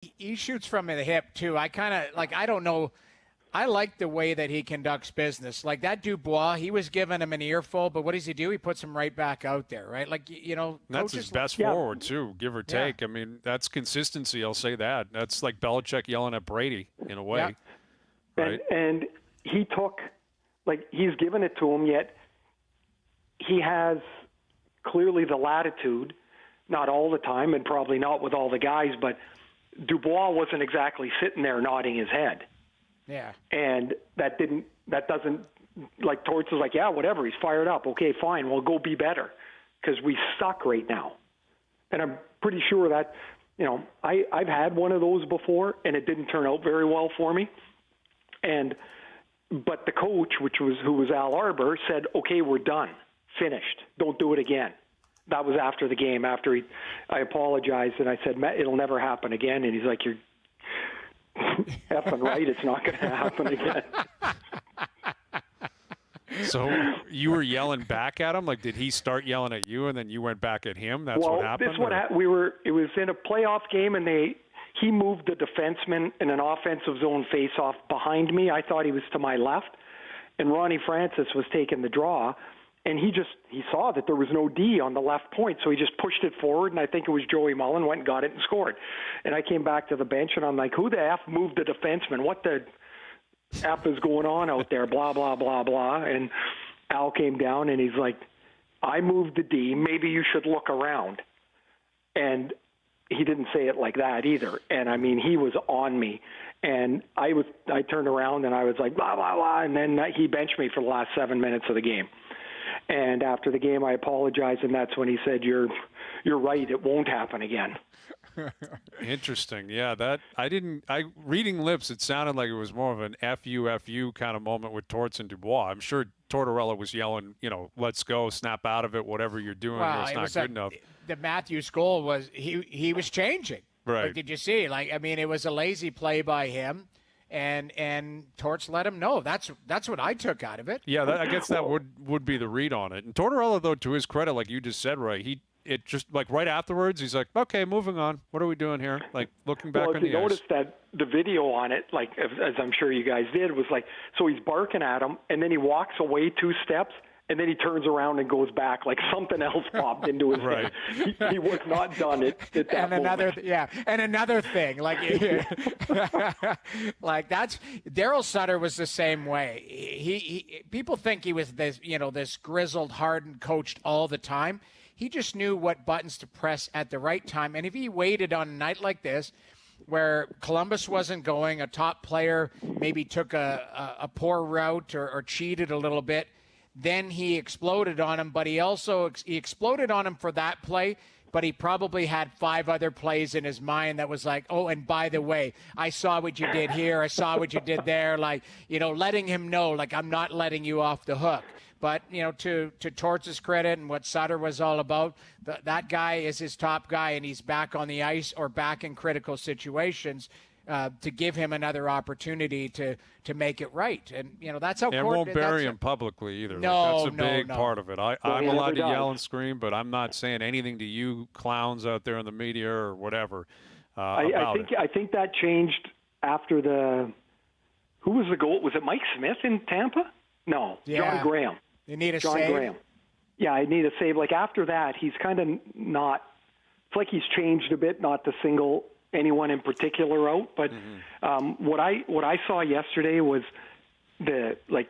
he shoots from the hip too. I kind of like. I don't know. I like the way that he conducts business. Like that Dubois, he was giving him an earful, but what does he do? He puts him right back out there, right? Like, And that's his best forward, too, give or take. I mean, that's consistency, I'll say that. That's like Belichick yelling at Brady, in a way. Yeah. Right? And he took, like, he's given it to him, yet he has clearly the latitude, not all the time and probably not with all the guys, but Dubois wasn't exactly sitting there nodding his head. Yeah. And that doesn't, like, Torts is like, yeah, whatever, he's fired up. Okay, fine, we'll go be better because we suck right now. And I'm pretty sure that, I've had one of those before and it didn't turn out very well for me. But the coach, who was Al Arbor, said, okay, we're done, finished, don't do it again. That was after the game, I apologized and I said, it'll never happen again. And he's like, you're effing right, it's not going to happen again. So you were yelling back at him? Like, did he start yelling at you and then you went back at him? That's what happened? It was in a playoff game and he moved the defenseman in an offensive zone faceoff behind me. I thought he was to my left, and Ronnie Francis was taking the draw, and he saw that there was no D on the left point, so he just pushed it forward, and I think it was Joey Mullen, went and got it and scored. And I came back to the bench, and I'm like, who the F moved the defenseman? What the F is going on out there? Blah, blah, blah, blah. And Al came down, and he's like, I moved the D. Maybe you should look around. And he didn't say it like that either. And, I mean, he was on me. And I turned around, and I was like, blah, blah, blah. And then he benched me for the last 7 minutes of the game. And after the game, I apologized, and that's when he said, "You're right. It won't happen again." Interesting. Yeah, reading lips, it sounded like it was more of an FU kind of moment with Torts and Dubois. I'm sure Tortorella was yelling, let's go, snap out of it, whatever you're doing, it's not good enough. The Matthews goal was he was changing. Right. Like, did you see? It was a lazy play by him. And Torts let him know. That's what I took out of it. Yeah, I guess that would be the read on it. And Tortorella, though, to his credit, like you just said, right, it just like right afterwards, he's like, okay, moving on. What are we doing here? Like looking back on the ice. Well, if you noticed that the video on it, like as I'm sure you guys did, was like, so he's barking at him, and then he walks away 2 steps, and then he turns around and goes back like something else popped into his head. He was not done at that and moment. And another thing, like that's Daryl Sutter was the same way. He people think he was this grizzled, hardened coach all the time. He just knew what buttons to press at the right time, and if he waited on a night like this, where Columbus wasn't going, a top player maybe took a poor route or cheated a little bit. Then he exploded on him, but he exploded on him for that play, but he probably had 5 other plays in his mind that was like, oh, and by the way, I saw what you did here, I saw what you did there, letting him know, like, I'm not letting you off the hook. But, to Torts' credit and what Sutter was all about, that guy is his top guy, and he's back on the ice or back in critical situations. To give him another opportunity to make it right. And, that's how important. And won't bury him publicly either. No, that's a big part of it. I'm allowed to yell and scream, but I'm not saying anything to you clowns out there in the media or whatever about it. I think that changed after who was the goal? Was it Mike Smith in Tampa? No, yeah. John Graham. You need a John save? Graham. Yeah, I need a save. Like after that, he's kind of not – it's like he's changed a bit, not to single – anyone in particular out, but what I saw yesterday was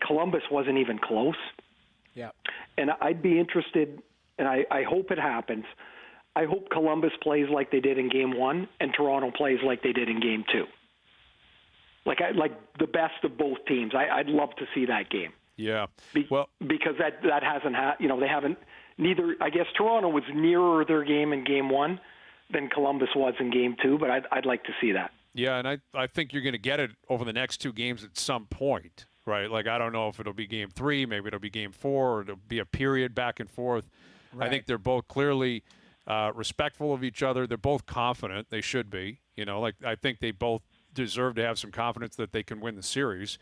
Columbus wasn't even close. Yeah, and I'd be interested, and I hope it happens. I hope Columbus plays like they did in Game 1, and Toronto plays like they did in Game 2. Like the best of both teams. I'd love to see that game. Yeah, because that hasn't they haven't. Neither I guess Toronto was nearer their game in Game 1 than Columbus was in Game 2, but I'd like to see that. Yeah, and I think you're going to get it over the next 2 games at some point, right? Like, I don't know if it'll be Game 3, maybe it'll be Game 4, or it'll be a period back and forth. Right. I think they're both clearly respectful of each other. They're both confident. They should be. I think they both deserve to have some confidence that they can win the series.